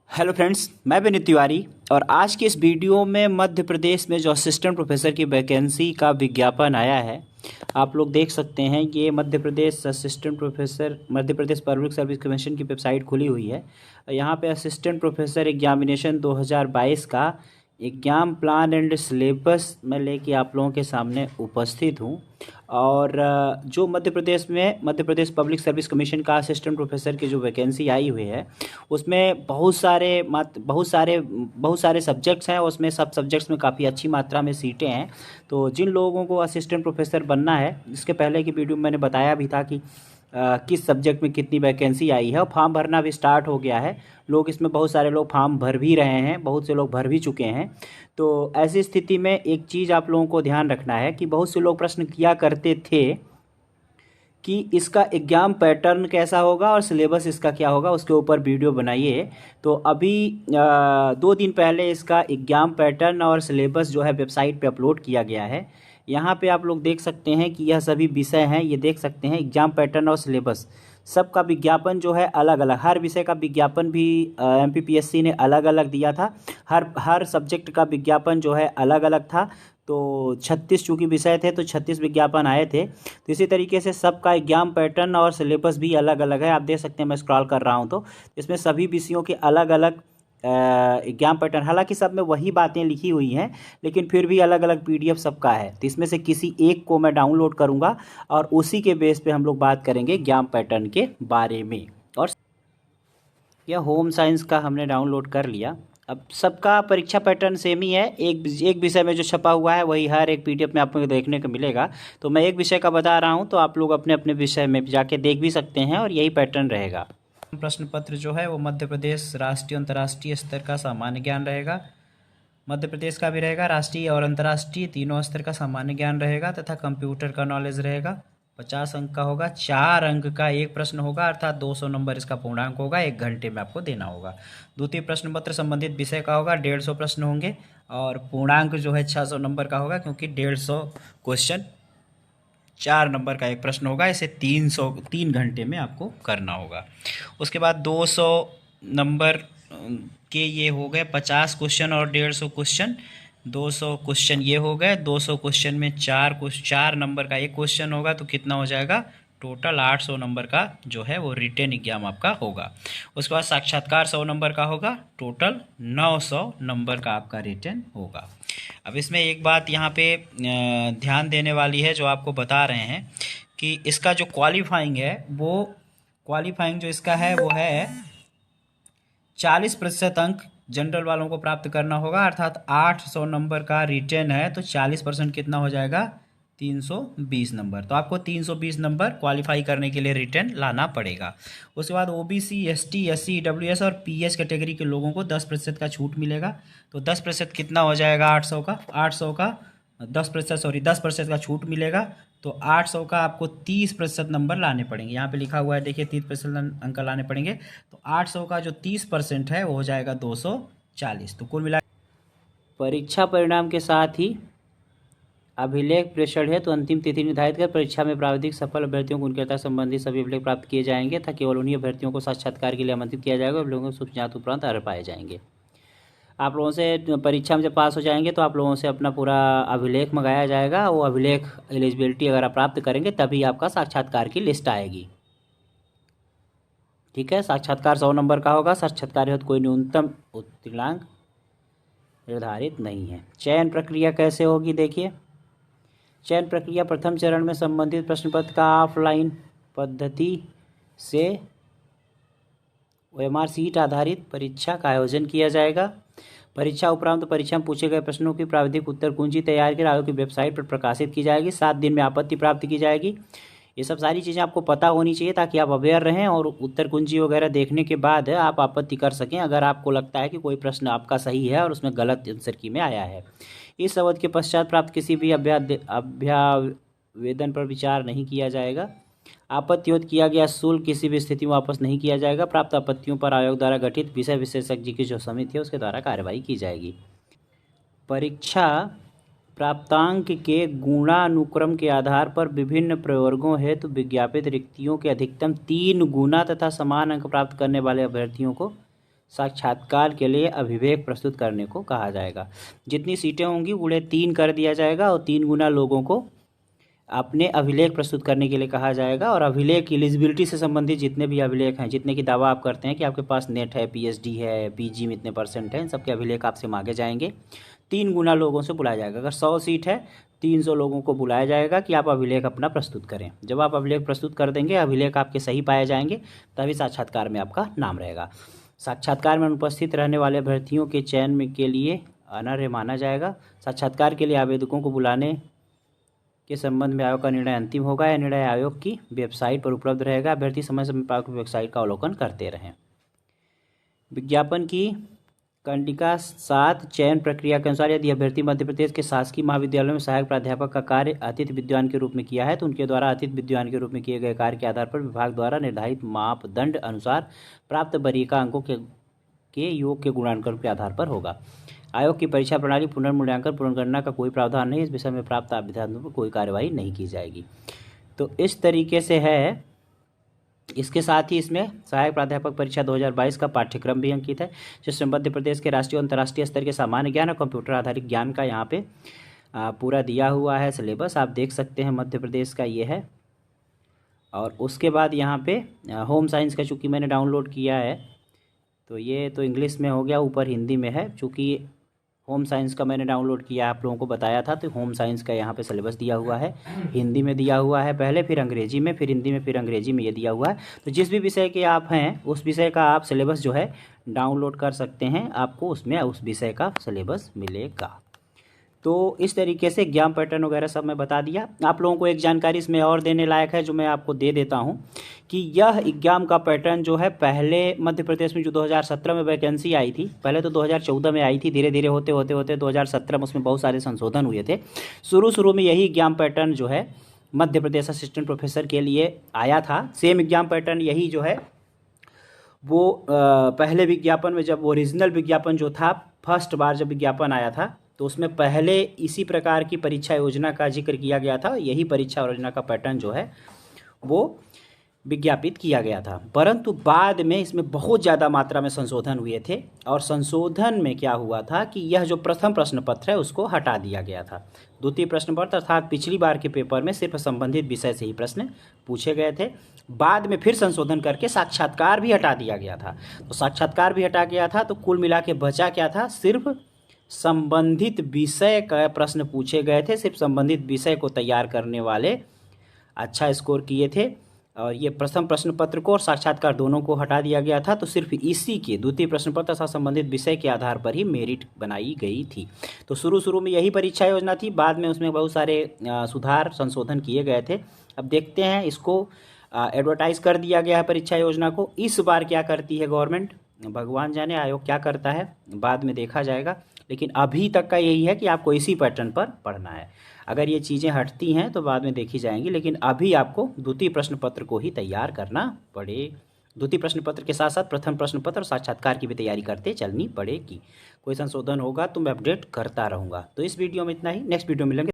Hello friends, मैं विनीत तिवारी और आज की इस वीडियो में मध्य प्रदेश में जो असिस्टेंट प्रोफेसर की वैकेंसी का विज्ञापन आया है, आप लोग देख सकते हैं। ये Madhya Pradesh assistant professor Madhya Pradesh public service commission की वेबसाइट खुली हुई है। यहाँ पे असिस्टेंट प्रोफेसर एग्जामिनेशन 2022 का एग्जाम प्लान एंड सिलेबस मैं लेके आप लोगों के सामने उपस्थित हूँ। और जो Madhya Pradesh public service commission का असिस्टेंट प्रोफेसर की जो वैकेंसी आई हुई है, उसमें बहुत सारे सब्जेक्ट्स हैं। उसमें सब सब्जेक्ट्स में काफ़ी अच्छी मात्रा में सीटें हैं। तो जिन लोगों को असिस्टेंट प्रोफेसर बनना है, इसके पहले की वीडियो में मैंने बताया भी था कि किस सब्जेक्ट में कितनी वैकेंसी आई है और फॉर्म भरना भी स्टार्ट हो गया है। लोग इसमें बहुत सारे लोग फॉर्म भर भी रहे हैं, बहुत से लोग भर भी चुके हैं। तो ऐसी स्थिति में एक चीज़ आप लोगों को ध्यान रखना है कि बहुत से लोग प्रश्न किया करते थे कि इसका एग्ज़ाम पैटर्न कैसा होगा और सिलेबस इसका क्या होगा, उसके ऊपर वीडियो बनाइए। तो अभी 2 दिन पहले इसका एग्ज़ाम पैटर्न और सिलेबस जो है वेबसाइट पे अपलोड किया गया है। यहाँ पे आप लोग देख सकते हैं कि यह सभी विषय हैं। ये देख सकते हैं एग्ज़ाम पैटर्न और सिलेबस सबका विज्ञापन जो है अलग अलग, हर विषय का विज्ञापन भी एमपीपीएससी ने अलग अलग दिया था। हर सब्जेक्ट का विज्ञापन जो है अलग अलग था। तो 36 चूँकि विषय थे तो 36 विज्ञापन आए थे। तो इसी तरीके से सबका एग्जाम पैटर्न और सिलेबस भी अलग अलग है। आप देख सकते हैं, मैं स्क्रॉल कर रहा हूँ तो इसमें सभी विषयों के अलग अलग एग्जाम पैटर्न, हालांकि सब में वही बातें लिखी हुई हैं, लेकिन फिर भी अलग अलग पीडीएफ सबका है। तो इसमें से किसी एक को मैं डाउनलोड करूँगा और उसी के बेस पे हम लोग बात करेंगे एग्जाम पैटर्न के बारे में। और यह होम साइंस का हमने डाउनलोड कर लिया। अब सबका परीक्षा पैटर्न सेम ही है। एक विषय में जो छपा हुआ है वही हर एक पीडीएफ में आपको देखने को मिलेगा। तो मैं एक विषय का बता रहा हूं, तो आप लोग अपने अपने विषय में जाके देख भी सकते हैं और यही पैटर्न रहेगा। प्रश्न पत्र जो है वो मध्य प्रदेश राष्ट्रीय अंतर्राष्ट्रीय स्तर का सामान्य ज्ञान रहेगा। मध्य प्रदेश का भी रहेगा, राष्ट्रीय और अंतर्राष्ट्रीय तीनों स्तर का सामान्य ज्ञान रहेगा तथा कंप्यूटर का नॉलेज रहेगा। 50 अंक का होगा, 4 अंक का एक प्रश्न होगा, अर्थात 200 नंबर इसका पूर्णांक होगा। 1 घंटे में आपको देना होगा। द्वितीय प्रश्न पत्र संबंधित विषय का होगा, 150 प्रश्न होंगे और पूर्णांक जो है 600 नंबर का होगा, क्योंकि 150 क्वेश्चन 4 नंबर का एक प्रश्न होगा। इसे 3 घंटे में आपको करना होगा। उसके बाद 200 नंबर के ये हो गए 50 क्वेश्चन और 150 क्वेश्चन। 200 क्वेश्चन ये हो गए। 200 क्वेश्चन में 4 नंबर का एक क्वेश्चन होगा, तो कितना हो जाएगा? टोटल 800 नंबर का जो है वो रिटेन एग्जाम आपका होगा। उसके बाद साक्षात्कार 100 नंबर का होगा। टोटल 900 नंबर का आपका रिटेन होगा। अब इसमें एक बात यहाँ पे ध्यान देने वाली है, जो आपको बता रहे हैं कि इसका जो क्वालिफाइंग है, वो क्वालिफाइंग जो इसका है वो है 40% अंक जनरल वालों को प्राप्त करना होगा, अर्थात 800 नंबर का रिटेन है तो 40% कितना हो जाएगा? 320 नंबर। तो आपको 320 नंबर क्वालिफाई करने के लिए रिटेन लाना पड़ेगा। उसके बाद ओबीसी, एसटी, एससी, ईडब्ल्यूएस और पीएच कैटेगरी के लोगों को 10% का छूट मिलेगा। तो 10% कितना हो जाएगा? 800 का 10% का छूट मिलेगा। तो 800 का आपको 30% नंबर लाने पड़ेंगे। यहाँ पे लिखा हुआ है, देखिए 30% अंक लाने पड़ेंगे। तो 800 का जो 30% है वो हो जाएगा 240। तो कुल मिला परीक्षा परिणाम के साथ ही अभिलेख प्रेषण है, तो अंतिम तिथि निर्धारित कर परीक्षा में प्राविधिक सफल अभ्यर्थियों को उनके अर्हता संबंधी सभी अभिलेख प्राप्त किए जाएंगे था। केवल उन्हीं अभ्यर्थियों को साक्षात्कार के लिए आमंत्रित किया जाएगा और लोगों को सूचनात उपरांत अर्ह पाए जाएंगे। आप लोगों से परीक्षा में जब पास हो जाएंगे तो आप लोगों से अपना पूरा अभिलेख मंगाया जाएगा। वो अभिलेख एलिजिबिलिटी अगर आप प्राप्त करेंगे तभी आपका साक्षात्कार की लिस्ट आएगी। ठीक है, साक्षात्कार 100 नंबर का होगा। साक्षात्कार हेतु कोई न्यूनतम उत्तीर्णांक निर्धारित नहीं है। चयन प्रक्रिया कैसे होगी? देखिए, चयन प्रक्रिया प्रथम चरण में संबंधित प्रश्न पत्र का ऑफलाइन पद्धति से ओएमआर सीट आधारित परीक्षा का आयोजन किया जाएगा। परीक्षा उपरांत परीक्षा में पूछे गए प्रश्नों की प्राविधिक उत्तर कुंजी तैयार कर आयोग की वेबसाइट पर प्रकाशित की जाएगी। 7 दिन में आपत्ति प्राप्त की जाएगी। ये सब सारी चीज़ें आपको पता होनी चाहिए ताकि आप अवेयर रहें और उत्तर कुंजी वगैरह देखने के बाद आप आपत्ति कर सकें, अगर आपको लगता है कि कोई प्रश्न आपका सही है और उसमें गलत आंसर की में आया है। इस अवधि के पश्चात प्राप्त किसी भी अभ्यावेदन पर विचार नहीं किया जाएगा। आपत्ति किया गया शुल्क किसी भी स्थिति में वापस नहीं किया जाएगा। प्राप्त आपत्तियों पर आयोग द्वारा गठित विषय विशेषज्ञ की जो समिति है उसके द्वारा कार्रवाई की जाएगी। परीक्षा प्राप्तांक के गुणानुक्रम के आधार पर विभिन्न प्रवर्गों हेतु विज्ञापित रिक्तियों के अधिकतम 3 गुना तथा समान अंक प्राप्त करने वाले अभ्यर्थियों को साक्षात्कार के लिए अभिलेख प्रस्तुत करने को कहा जाएगा। जितनी सीटें होंगी उन्हें 3 कर दिया जाएगा और 3 गुना लोगों को अपने अभिलेख प्रस्तुत करने के लिए कहा जाएगा। और अभिलेख एलिजिबिलिटी से संबंधित जितने भी अभिलेख हैं, जितने की दावा आप करते हैं कि आपके पास नेट है, पीएचडी है, पीजी में इतने % हैं, इन सबके अभिलेख आपसे मांगे जाएंगे। 3 गुना लोगों से बुलाया जाएगा। अगर 100 सीट है 300 लोगों को बुलाया जाएगा कि आप अभिलेख अपना प्रस्तुत करें। जब आप अभिलेख प्रस्तुत कर देंगे, अभिलेख आपके सही पाए जाएंगे, तभी साक्षात्कार में आपका नाम रहेगा। साक्षात्कार में अनुपस्थित रहने वाले अभ्यर्थियों के चयन में के लिए अनर्ह माना जाएगा। साक्षात्कार के लिए आवेदकों को बुलाने के संबंध में आयोग का निर्णय अंतिम होगा। यह निर्णय आयोग की वेबसाइट पर उपलब्ध रहेगा। अभ्यर्थी समय समय पर आयोग की वेबसाइट का अवलोकन करते रहें। विज्ञापन की कंडिका 7 चयन प्रक्रिया के अनुसार यदि अभ्यर्थी मध्य प्रदेश के शासकीय महाविद्यालयों में सहायक प्राध्यापक का कार्य अतिथि विद्वान के रूप में किया है तो उनके द्वारा अतिथि विद्वान के रूप में किए गए कार्य के आधार पर विभाग द्वारा निर्धारित मापदंड अनुसार प्राप्त वरीयता अंकों के योग के गुणांकन के आधार पर होगा। आयोग की परीक्षा प्रणाली पुनर्मूल्यांकन पुनर्गणना का कोई प्रावधान नहीं। इस विषय में प्राप्त आवेदनों पर कोई कार्यवाही नहीं की जाएगी। तो इस तरीके से है। इसके साथ ही इसमें सहायक प्राध्यापक परीक्षा 2022 का पाठ्यक्रम भी अंकित है, जिसमें मध्य प्रदेश के राष्ट्रीय और अंतर्राष्ट्रीय स्तर के सामान्य ज्ञान और कंप्यूटर आधारित ज्ञान का यहाँ पे पूरा दिया हुआ है सिलेबस। आप देख सकते हैं मध्य प्रदेश का ये है। और उसके बाद यहाँ पे होम साइंस का चूँकि मैंने डाउनलोड किया है तो ये तो इंग्लिश में हो गया, ऊपर हिंदी में है। चूँकि होम साइंस का मैंने डाउनलोड किया, आप लोगों को बताया था, तो होम साइंस का यहाँ पे सिलेबस दिया हुआ है। हिंदी में दिया हुआ है पहले, फिर अंग्रेजी में, फिर हिंदी में, फिर अंग्रेजी में ये दिया हुआ है। तो जिस भी विषय के आप हैं उस विषय का आप सिलेबस जो है डाउनलोड कर सकते हैं, आपको उसमें उस विषय का सिलेबस मिलेगा। तो इस तरीके से एग्जाम पैटर्न वगैरह सब मैं बता दिया। आप लोगों को एक जानकारी इसमें और देने लायक है जो मैं आपको दे देता हूं कि यह एग्जाम का पैटर्न जो है पहले मध्य प्रदेश में जो 2017 में वैकेंसी आई थी, पहले तो 2014 में आई थी, धीरे धीरे होते होते होते 2017 में उसमें बहुत सारे संशोधन हुए थे। शुरू में यही एग्जाम पैटर्न जो है मध्य प्रदेश असिस्टेंट प्रोफेसर के लिए आया था। सेम एग्जाम पैटर्न यही जो है वो पहले विज्ञापन में, जब ओरिजिनल विज्ञापन जो था फर्स्ट बार जब विज्ञापन आया था तो उसमें पहले इसी प्रकार की परीक्षा योजना का जिक्र किया गया था। यही परीक्षा योजना का पैटर्न जो है वो विज्ञापित किया गया था, परंतु बाद में इसमें बहुत ज़्यादा मात्रा में संशोधन हुए थे। और संशोधन में क्या हुआ था कि यह जो प्रथम प्रश्न पत्र है उसको हटा दिया गया था। द्वितीय प्रश्न पत्र अर्थात पिछली बार के पेपर में सिर्फ संबंधित विषय से ही प्रश्न पूछे गए थे। बाद में फिर संशोधन करके साक्षात्कार भी हटा दिया गया था। तो साक्षात्कार भी हटा गया था, तो कुल मिला के बचा क्या था, सिर्फ संबंधित विषय का प्रश्न पूछे गए थे। सिर्फ संबंधित विषय को तैयार करने वाले अच्छा स्कोर किए थे और ये प्रथम प्रश्न पत्र को और साक्षात्कार दोनों को हटा दिया गया था। तो सिर्फ इसी के द्वितीय प्रश्न पत्र तथा संबंधित विषय के आधार पर ही मेरिट बनाई गई थी। तो शुरू में यही परीक्षा योजना थी, बाद में उसमें बहुत सारे सुधार संशोधन किए गए थे। अब देखते हैं, इसको एडवर्टाइज कर दिया गया है परीक्षा योजना को। इस बार क्या करती है गवर्नमेंट, भगवान जाने, आयोग क्या करता है, बाद में देखा जाएगा। लेकिन अभी तक का यही है कि आपको इसी पैटर्न पर पढ़ना है। अगर ये चीज़ें हटती हैं तो बाद में देखी जाएंगी, लेकिन अभी आपको द्वितीय प्रश्न पत्र को ही तैयार करना पड़े। द्वितीय प्रश्न पत्र के साथ साथ प्रथम प्रश्न पत्र और साक्षात्कार की भी तैयारी करते चलनी पड़ेगी। कोई संशोधन होगा तो मैं अपडेट करता रहूँगा। तो इस वीडियो में इतना ही, नेक्स्ट वीडियो मिलेंगे।